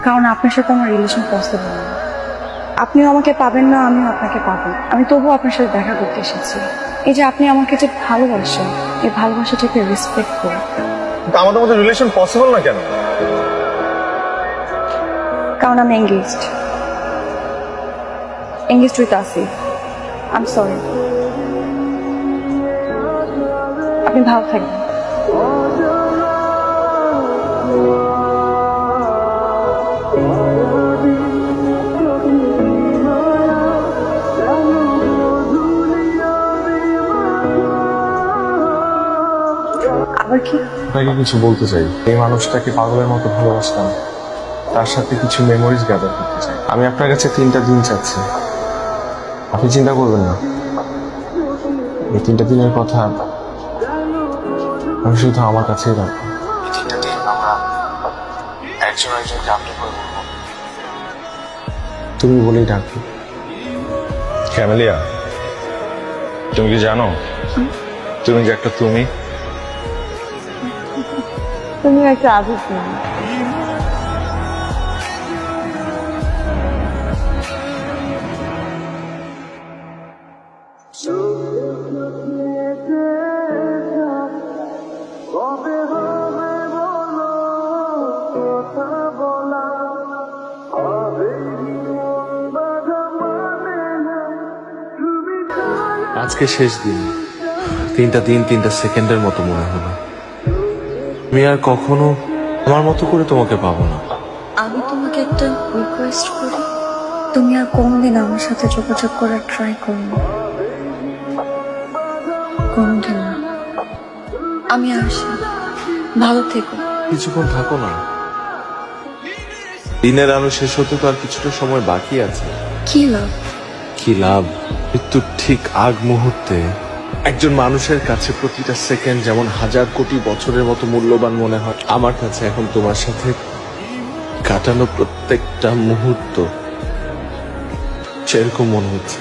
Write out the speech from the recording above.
কারণ আপনার সাথে আমার রিলেশন পসিবল না। আপনিও আমাকে পাবেন না, আমিও আপনাকে পাবো না। আমি তবুও আপনার সাথে দেখা করতে এসেছি। এই যে আপনি আমাকে যে ভালোবাসেন, এই ভালোবাসাটাকে রেসপেক্ট করুন। কিন্তু আমাদের মধ্যে রিলেশন পসিবল না কেন? কারণ আমি engaged with Asif. I am sorry. আপনি ভালো থাকবেন। আবার কি? আপনাকে কিছু বলতে চাই। এই মানুষটাকে পাগলের মতো ভালোবাসতাম, তার সাথে কিছু মেমোরিজ গ্যাদার করতে চাই। আমি আপনার কাছে 3টা দিন চাচ্ছি। আপনি চিন্তা করবেন না। এই 3টা দিনের কথা আমি শুধু আমার কাছেই রাখবো। এই 3টা দিন আমরা একজন একজনকে আপনি করে বলবো, তুমি বলেই ডাকবো। ক্যামেলিয়া, তুমি কি জানো তুমি যে একটা তুমি একটা আবেগ না। আজকে শেষ দিন। 3টা দিন 3টা সেকেন্ডের মতো মনে হলো। আমি আর কখনো আমার মতো করে তোমাকে পাবো না। আমি তোমাকে একটা রিকোয়েস্ট করি, তুমি আর কোনোদিন আমার সাথে যোগাযোগ করার ট্রাই করো না। কোনোদিন না। আমি আসি, ভালো থেকো। কিছুক্ষণ থাকো না। দিনের আলো শেষ হতে তো আর কিছুটা সময় বাকি আছে। কি লাভ? কি লাভ? মৃত্যুর ঠিক আগ মুহূর্তে একজন মানুষের কাছে প্রতিটা সেকেন্ড যেমন 1000 কোটি বছরের মতো মূল্যবান মনে হয়, আমার কাছে এখন তোমার সাথে কাটানো প্রত্যেকটা মুহূর্ত সেরকম মনে হচ্ছে।